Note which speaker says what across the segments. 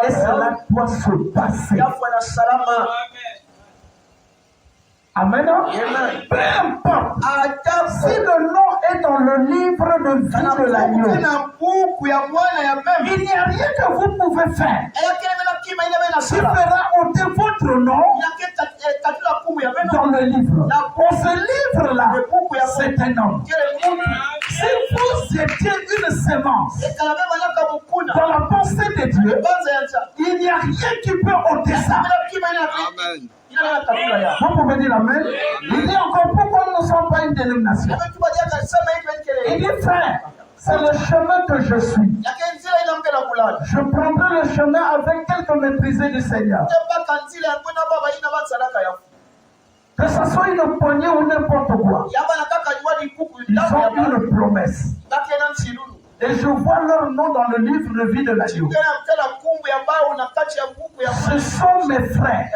Speaker 1: Et cela doit se passer. Amen. Peu importe si le nom est dans le livre de vie de l'agneau, il n'y a rien que vous pouvez faire qui fera ôter votre nom dans le livre. Pour ce livre-là, c'est un homme. Si vous étiez une sémence dans la pensée de Dieu, il n'y a rien qui peut ôter ça.
Speaker 2: Amen.
Speaker 1: Vous pouvez dire amen. Il dit encore pourquoi nous ne sommes pas une dénomination. Il dit frère, c'est le chemin que je suis. Je prendrai le chemin avec quelques méprisés du Seigneur. Que ce soit une poignée ou n'importe quoi. Ils ont une promesse. Et je vois leur nom dans le livre de vie de l'agneau. Ce sont mes frères.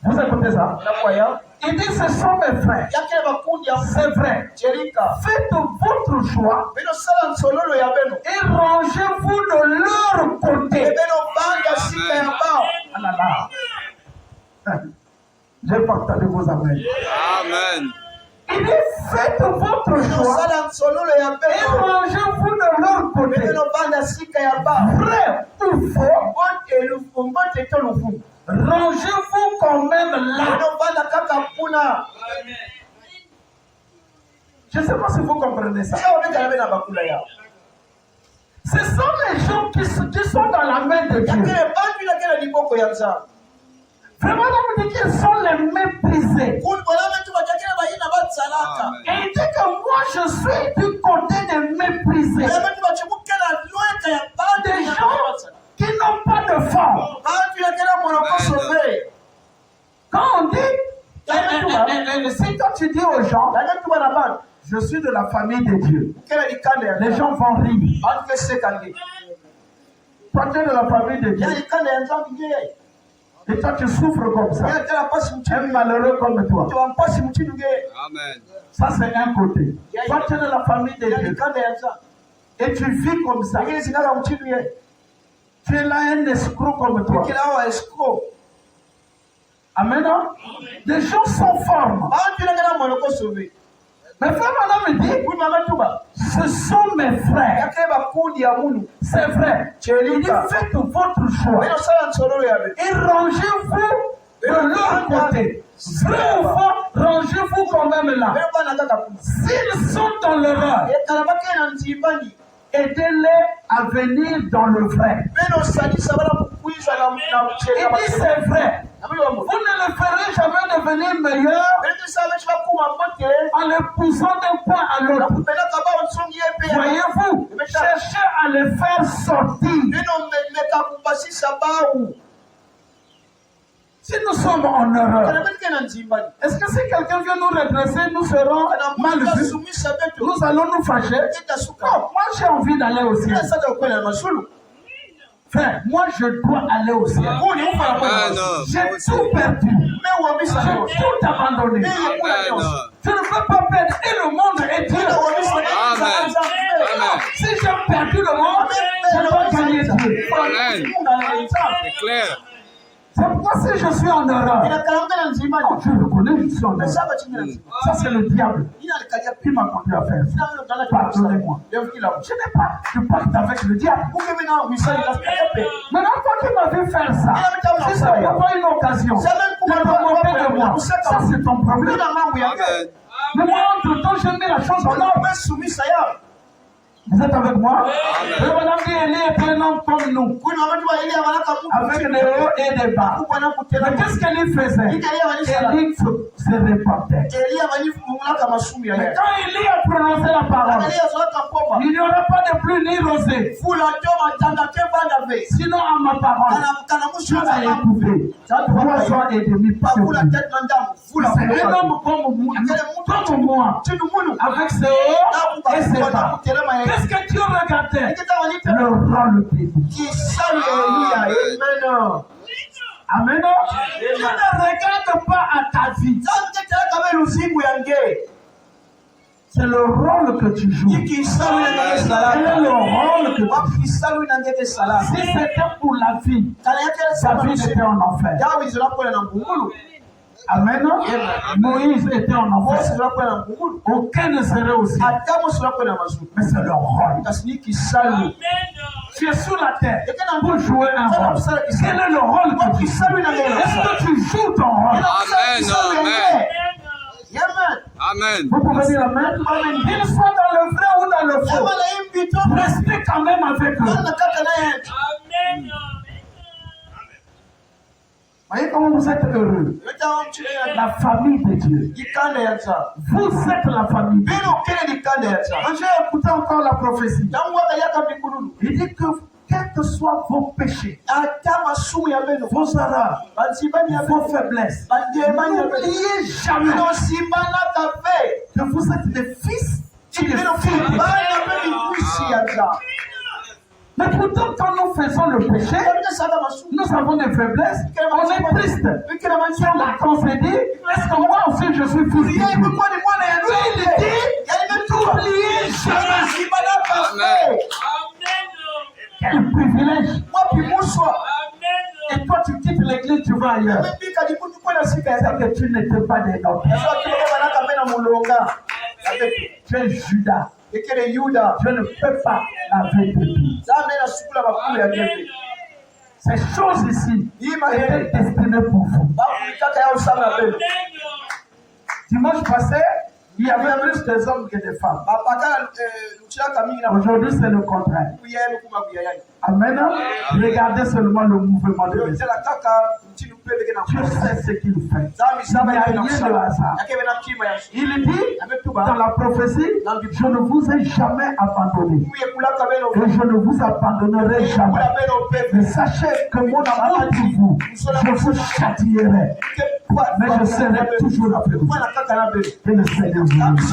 Speaker 1: Vous écoutez ça? Il dit ce sont mes frères. C'est vrai. Faites votre choix et rangez-vous de leur côté. Ah là là. J'ai partagé vos amen.
Speaker 2: Amen.
Speaker 1: Il dit faites votre choix et rangez-vous de leur côté. Vrai ou faux, rangez-vous quand même là. Je ne sais pas si vous comprenez ça. Ce sont les gens qui sont dans la main de Dieu. Vraiment, on dit qu'ils sont les méprisés. Et il dit que moi, je suis du côté des méprisés. Des gens qui n'ont pas de force. Quand on dit, si quand tu dis aux gens, je suis de la famille de Dieu, les gens vont rire. Toi, tu es de la famille de Dieu. Et toi, tu souffres comme ça. Un malheureux comme toi.
Speaker 2: Amen.
Speaker 1: Ça, c'est un côté. Toi, tu es de la famille de Dieu. Et tu vis comme ça. Tu es là un escroc comme toi. Amen. Des gens sont forts. Mes frères, madame me dit, ce sont mes frères. C'est vrai. Il dit, faites votre choix. Et rangez-vous de leur côté. Vrai ou faux, rangez-vous quand même là. S'ils sont dans l'erreur, aidez-les à venir dans le vrai. Il dit, c'est vrai. Vous ne le ferez jamais devenir meilleur en les poussant d'un point à l'autre. Voyez-vous, cherchez à les faire sortir. Si nous sommes en erreur, est-ce que si quelqu'un vient nous redresser, nous serons mal vus? Nous allons nous fâcher? Non, moi j'ai envie d'aller au ciel. Frère, moi je dois aller au ciel. J'ai tout perdu. J'ai tout abandonné. Je ne veux pas perdre et le monde et Dieu. Si j'ai perdu le monde, je dois gagner Dieu.
Speaker 2: C'est clair.
Speaker 1: C'est pourquoi si je suis en erreur, je reconnais que je suis en erreur. Ça c'est le diable qui m'a conduit à faire ça. Pardonnez-moi. Je n'ai pas de pacte avec le diable. Maintenant, toi qui m'as vu faire ça, si ça n'a pas une occasion de te moquer de moi, ça c'est ton problème. Mais moi, entre-temps, j'ai mis la chose en ordre. Vous êtes avec moi? Le madame dit Élie est un homme comme nous, avec des hauts et des bas. Mais qu'est-ce qu'Élie faisait? Élie se répandait. Mais quand Élie a prononcé la parole, il n'y aura pas de pluie ni rosée. Sinon, à ma parole, tu as éprouvé 3 ans et demi, pas de pluie. C'est un homme comme moi, avec ses hauts et ses bas. Qu'est-ce que Dieu regardait? Le roi le bénit. Amen. Dieu ne regarde pas à ta vie. C'est le rôle que tu joues. Quel est le rôle que tu joues? Si c'était pour la vie, sa vie était en enfer. Amen. Moïse était en enfer. Aucun ne serait aussi. Mais c'est leur rôle. Tu es sur la terre pour jouer un rôle. Quel est le rôle que tu joues? Est-ce que tu joues ton rôle?
Speaker 2: Amen. Amen.
Speaker 1: Vous pouvez dire Amen. Qu'ils soient dans le vrai ou dans le faux, restez quand même avec eux.
Speaker 3: Amen.
Speaker 1: Voyez comment vous êtes heureux. La famille de Dieu. Vous êtes la famille de Dieu. J'ai écouté encore la prophétie. Il dit que quels que soient vos péchés, vos erreurs, vos faiblesses, n'oubliez jamais que vous êtes des fils et des filles. Mais pourtant, quand nous faisons le péché, nous avons des faiblesses, on est triste. C'est qu'on s'est dit, est-ce que moi aussi je suis fils de Dieu? Il dit, n'oubliez jamais. Quel privilège. Et toi, tu quittes l'église, tu vas ailleurs. C'est que tu n'étais pas des nôtres. Tu es Judas. Je ne peux pas laver tes pieds. Ces choses ici étaient destinées pour vous. Dimanche passé, il y avait plus des hommes que des femmes. Aujourd'hui, c'est le contraire. Amen. Regardez seulement le mouvement de l'esprit. Tu sais ce qu'il fait. Il n'y a rien de hasard. Il dit dans la prophétie, je ne vous ai jamais abandonné. Et je ne vous abandonnerai jamais. Mais sachez que mon amour pour vous, je vous châtierai. Mais je serai toujours avec vous. Que le Seigneur vous bénisse.